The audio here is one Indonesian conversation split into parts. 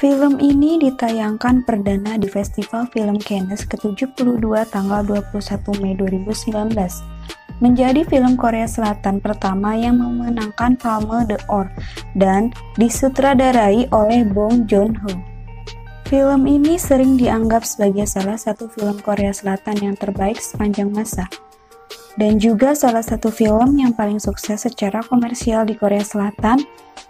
Film ini ditayangkan perdana di Festival Film Cannes ke-72 tanggal 21 Mei 2019. Menjadi film Korea Selatan pertama yang memenangkan Palme d'Or dan disutradarai oleh Bong Joon-ho. Film ini sering dianggap sebagai salah satu film Korea Selatan yang terbaik sepanjang masa, dan juga salah satu film yang paling sukses secara komersial di Korea Selatan,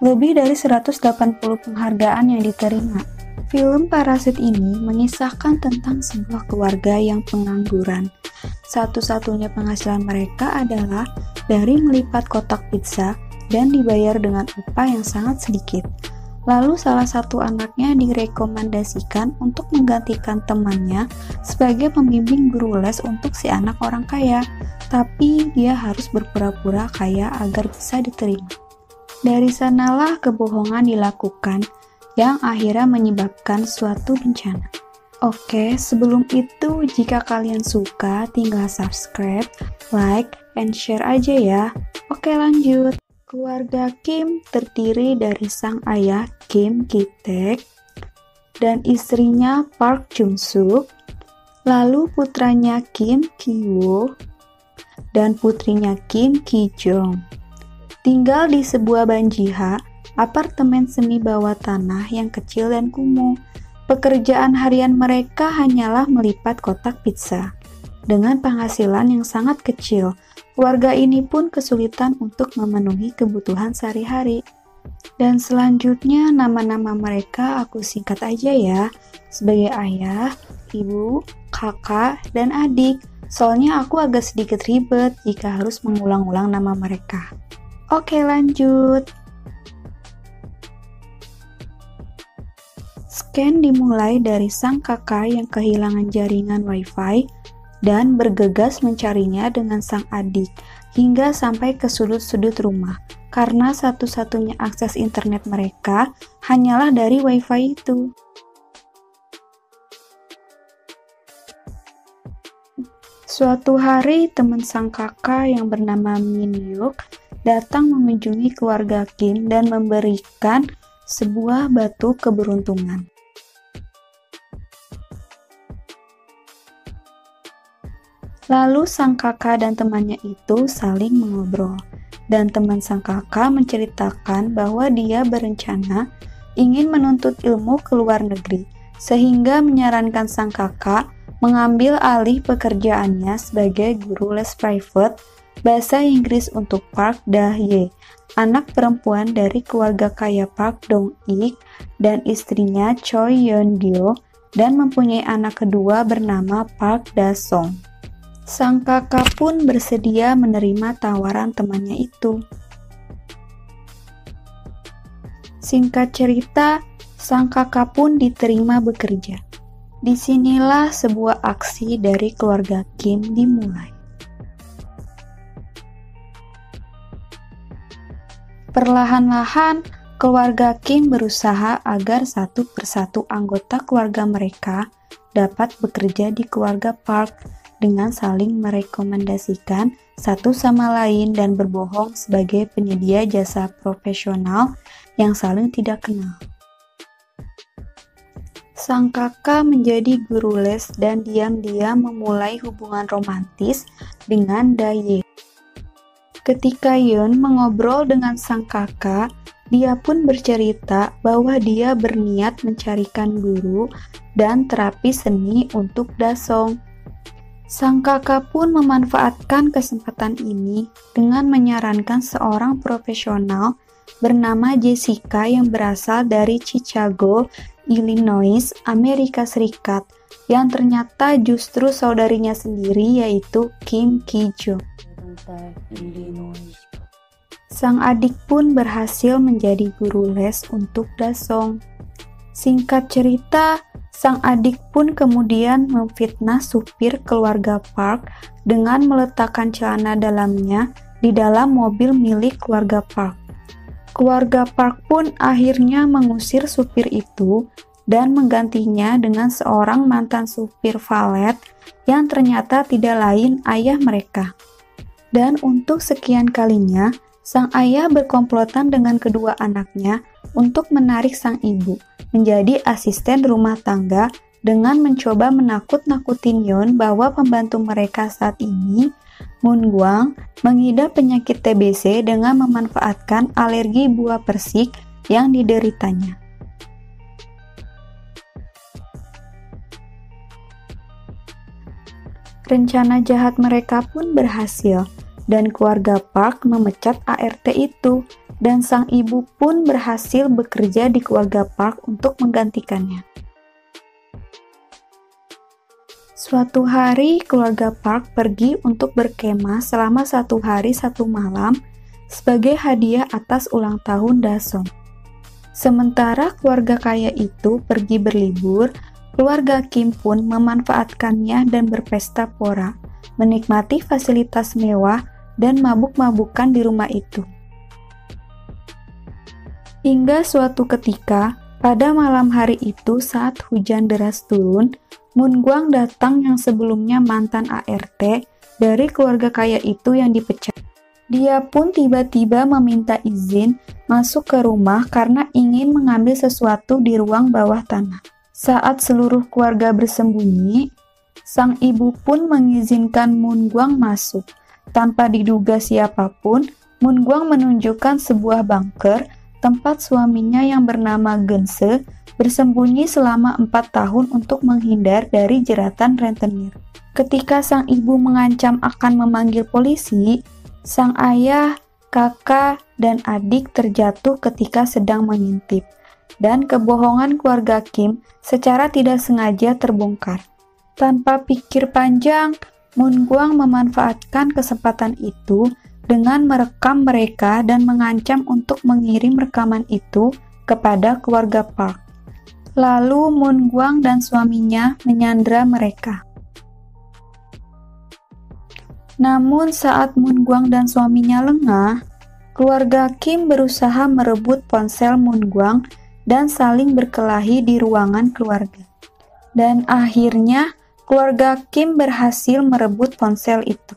lebih dari 180 penghargaan yang diterima. Film Parasit ini mengisahkan tentang sebuah keluarga yang pengangguran. Satu-satunya penghasilan mereka adalah dari melipat kotak pizza dan dibayar dengan upah yang sangat sedikit. Lalu salah satu anaknya direkomendasikan untuk menggantikan temannya sebagai pembimbing guru les untuk si anak orang kaya, tapi dia harus berpura-pura kaya agar bisa diterima. Dari sanalah kebohongan dilakukan yang akhirnya menyebabkan suatu bencana. Oke, sebelum itu jika kalian suka tinggal subscribe, like, and share aja ya. Oke, lanjut. Keluarga Kim terdiri dari sang ayah Kim Ki-taek dan istrinya Park Jung-suk, lalu putranya Kim Ki-woo dan putrinya Kim Ki-jong. Tinggal di sebuah banjiha, apartemen semi bawah tanah yang kecil dan kumuh. Pekerjaan harian mereka hanyalah melipat kotak pizza. Dengan penghasilan yang sangat kecil, keluarga ini pun kesulitan untuk memenuhi kebutuhan sehari-hari. Dan selanjutnya nama-nama mereka aku singkat aja ya, sebagai ayah, ibu, kakak, dan adik. Soalnya aku agak sedikit ribet jika harus mengulang-ulang nama mereka. Oke, lanjut. Scan dimulai dari sang kakak yang kehilangan jaringan wifi dan bergegas mencarinya dengan sang adik hingga sampai ke sudut-sudut rumah karena satu-satunya akses internet mereka hanyalah dari wifi itu. Suatu hari teman sang kakak yang bernama Min Hyuk datang mengunjungi keluarga Kim dan memberikan sebuah batu keberuntungan. Lalu sang kakak dan temannya itu saling mengobrol, dan teman sang kakak menceritakan bahwa dia berencana ingin menuntut ilmu ke luar negeri, sehingga menyarankan sang kakak mengambil alih pekerjaannya sebagai guru les private bahasa Inggris untuk Park Da-hye, anak perempuan dari keluarga kaya Park Dong-ik dan istrinya Choi Yeon-gyo, dan mempunyai anak kedua bernama Park Da-song. Sang kakak pun bersedia menerima tawaran temannya itu. Singkat cerita, sang kakak pun diterima bekerja. Disinilah sebuah aksi dari keluarga Kim dimulai. Perlahan-lahan, keluarga Kim berusaha agar satu persatu anggota keluarga mereka dapat bekerja di keluarga Park dengan saling merekomendasikan satu sama lain dan berbohong sebagai penyedia jasa profesional yang saling tidak kenal. Sang kakak menjadi guru les dan diam-diam memulai hubungan romantis dengan Da-hye. Ketika Yeon mengobrol dengan sang kakak, dia pun bercerita bahwa dia berniat mencarikan guru dan terapi seni untuk Da-song. Sang kakak pun memanfaatkan kesempatan ini dengan menyarankan seorang profesional bernama Jessica yang berasal dari Chicago, Illinois, Amerika Serikat, yang ternyata justru saudarinya sendiri yaitu Kim Ki-jong. Sang adik pun berhasil menjadi guru les untuk Da-song. Singkat cerita, sang adik pun kemudian memfitnah supir keluarga Park dengan meletakkan celana dalamnya di dalam mobil milik keluarga Park. Keluarga Park pun akhirnya mengusir supir itu dan menggantinya dengan seorang mantan supir valet yang ternyata tidak lain ayah mereka. Dan untuk sekian kalinya, Sang ayah berkomplotan dengan kedua anaknya untuk menarik sang ibu menjadi asisten rumah tangga dengan mencoba menakut-nakutin Yeon bahwa pembantu mereka saat ini, Moon Gwang, mengidap penyakit TBC dengan memanfaatkan alergi buah persik yang dideritanya. Rencana jahat mereka pun berhasil, dan keluarga Park memecat ART itu, dan sang ibu pun berhasil bekerja di keluarga Park untuk menggantikannya. Suatu hari, keluarga Park pergi untuk berkemah selama 1 hari 1 malam sebagai hadiah atas ulang tahun Dasong. Sementara keluarga kaya itu pergi berlibur, keluarga Kim pun memanfaatkannya dan berpesta pora, menikmati fasilitas mewah dan mabuk-mabukan di rumah itu. Hingga suatu ketika, pada malam hari itu saat hujan deras turun, Moon Gwang datang yang sebelumnya mantan ART dari keluarga kaya itu yang dipecat. Dia pun tiba-tiba meminta izin masuk ke rumah karena ingin mengambil sesuatu di ruang bawah tanah. Saat seluruh keluarga bersembunyi, sang ibu pun mengizinkan Moon Gwang masuk. Tanpa diduga siapapun, Moon Gwang menunjukkan sebuah bunker tempat suaminya yang bernama Geunse bersembunyi selama 4 tahun untuk menghindar dari jeratan rentenir. Ketika sang ibu mengancam akan memanggil polisi, sang ayah, kakak, dan adik terjatuh ketika sedang mengintip, dan kebohongan keluarga Kim secara tidak sengaja terbongkar. Tanpa pikir panjang, Moon Gwang memanfaatkan kesempatan itu dengan merekam mereka dan mengancam untuk mengirim rekaman itu kepada keluarga Park. Lalu Moon Gwang dan suaminya menyandra mereka. Namun saat Moon Gwang dan suaminya lengah, keluarga Kim berusaha merebut ponsel Moon Gwang dan saling berkelahi di ruangan keluarga. Dan akhirnya, keluarga Kim berhasil merebut ponsel itu.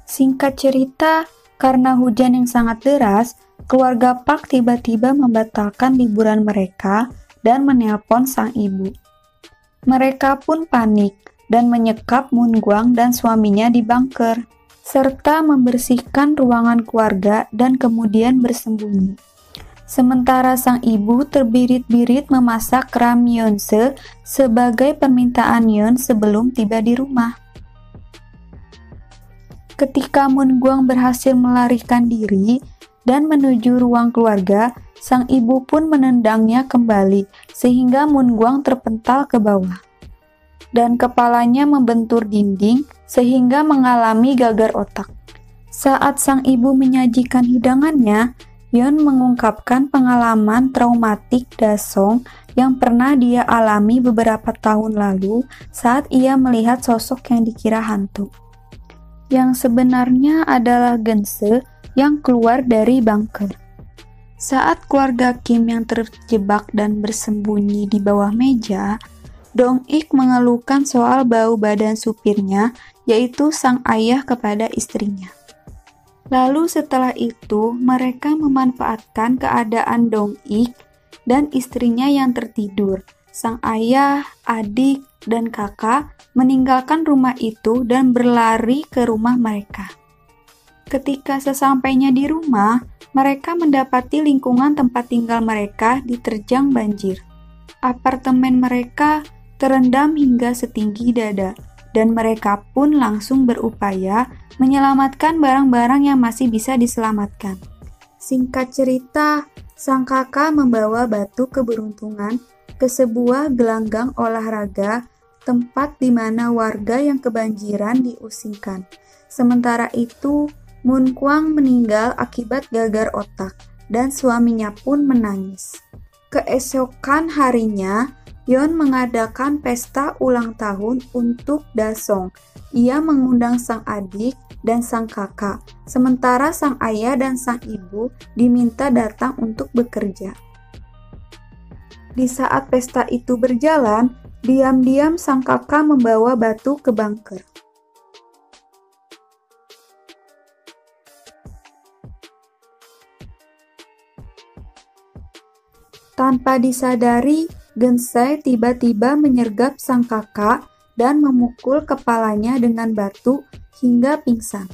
Singkat cerita, karena hujan yang sangat deras, keluarga Park tiba-tiba membatalkan liburan mereka dan menelpon sang ibu. Mereka pun panik dan menyekap Moon Gwang dan suaminya di bunker, serta membersihkan ruangan keluarga dan kemudian bersembunyi. Sementara sang ibu terbirit-birit memasak ramyeonse sebagai permintaan Yeon sebelum tiba di rumah. Ketika Moon Gwang berhasil melarikan diri dan menuju ruang keluarga, sang ibu pun menendangnya kembali sehingga Moon Gwang terpental ke bawah. Dan kepalanya membentur dinding sehingga mengalami gagar otak. Saat sang ibu menyajikan hidangannya, Yeon mengungkapkan pengalaman traumatik Dasong yang pernah dia alami beberapa tahun lalu saat ia melihat sosok yang dikira hantu. Yang sebenarnya adalah Geunse yang keluar dari bunker. Saat keluarga Kim yang terjebak dan bersembunyi di bawah meja, Dong-ik mengeluhkan soal bau badan supirnya, yaitu sang ayah kepada istrinya. Lalu setelah itu, mereka memanfaatkan keadaan Dong-ik dan istrinya yang tertidur. Sang ayah, adik, dan kakak meninggalkan rumah itu dan berlari ke rumah mereka. Ketika sesampainya di rumah, mereka mendapati lingkungan tempat tinggal mereka diterjang banjir. Apartemen mereka terendam hingga setinggi dada, dan mereka pun langsung berupaya menyelamatkan barang-barang yang masih bisa diselamatkan. Singkat cerita, sang kakak membawa batu keberuntungan ke sebuah gelanggang olahraga, tempat di mana warga yang kebanjiran diusingkan. Sementara itu, Moon Gwang meninggal akibat gagar otak, dan suaminya pun menangis. Keesokan harinya, Yeon mengadakan pesta ulang tahun untuk Dasong. Ia mengundang sang adik dan sang kakak, sementara sang ayah dan sang ibu diminta datang untuk bekerja. Di saat pesta itu berjalan, diam-diam sang kakak membawa batu ke bunker. Tanpa disadari, Gensai tiba-tiba menyergap sang kakak dan memukul kepalanya dengan batu hingga pingsan.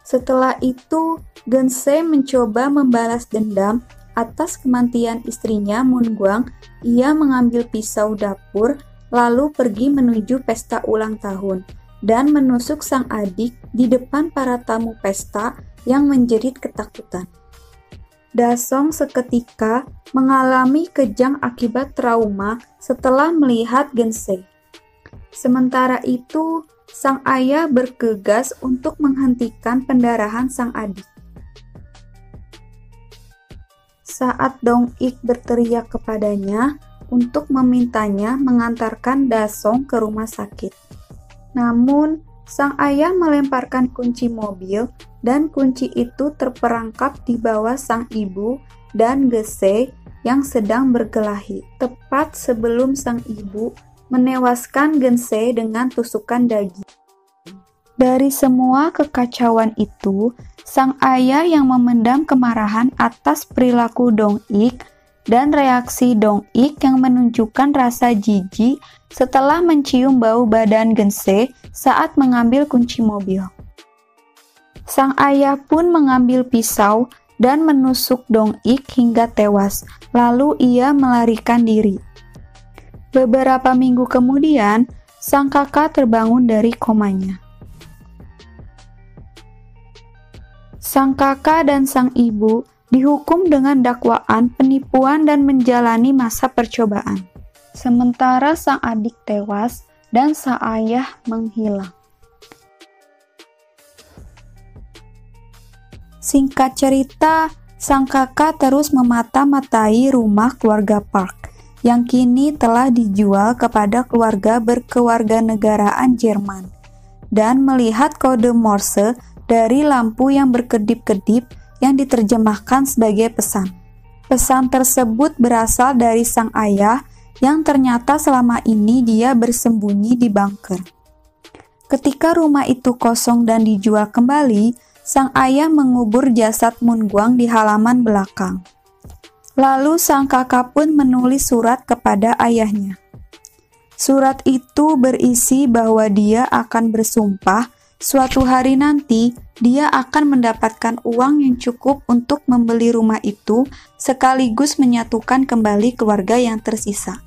Setelah itu, Gensai mencoba membalas dendam atas kematian istrinya Moonguang. Ia mengambil pisau dapur lalu pergi menuju pesta ulang tahun dan menusuk sang adik di depan para tamu pesta yang menjerit ketakutan. Dasong seketika mengalami kejang akibat trauma setelah melihat Gensai. Sementara itu, sang ayah bergegas untuk menghentikan pendarahan sang adik. Saat Dong-ik berteriak kepadanya untuk memintanya mengantarkan Dasong ke rumah sakit. Namun, sang ayah melemparkan kunci mobil dan kunci itu terperangkap di bawah sang ibu dan Gensai yang sedang berkelahi, tepat sebelum sang ibu menewaskan Gensai dengan tusukan daging. Dari semua kekacauan itu, sang ayah yang memendam kemarahan atas perilaku Dong-ik dan reaksi Dong-ik yang menunjukkan rasa jijik setelah mencium bau badan Gensai saat mengambil kunci mobil. Sang ayah pun mengambil pisau dan menusuk Dong-ik hingga tewas, lalu ia melarikan diri. Beberapa minggu kemudian, sang kakak terbangun dari komanya. Sang kakak dan sang ibu dihukum dengan dakwaan penipuan dan menjalani masa percobaan. Sementara sang adik tewas dan sang ayah menghilang. Singkat cerita, sang kakak terus memata-matai rumah keluarga Park, yang kini telah dijual kepada keluarga berkewarganegaraan Jerman, dan melihat kode Morse dari lampu yang berkedip-kedip yang diterjemahkan sebagai pesan. Pesan tersebut berasal dari sang ayah yang ternyata selama ini dia bersembunyi di bunker. Ketika rumah itu kosong dan dijual kembali, sang ayah mengubur jasad Moonguang di halaman belakang. Lalu sang kakak pun menulis surat kepada ayahnya. Surat itu berisi bahwa dia akan bersumpah suatu hari nanti dia akan mendapatkan uang yang cukup untuk membeli rumah itu sekaligus menyatukan kembali keluarga yang tersisa.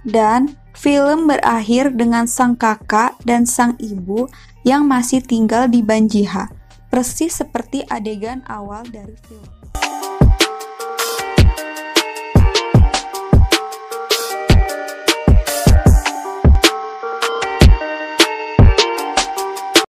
Dan film berakhir dengan sang kakak dan sang ibu yang masih tinggal di Banjiha, persis seperti adegan awal dari film.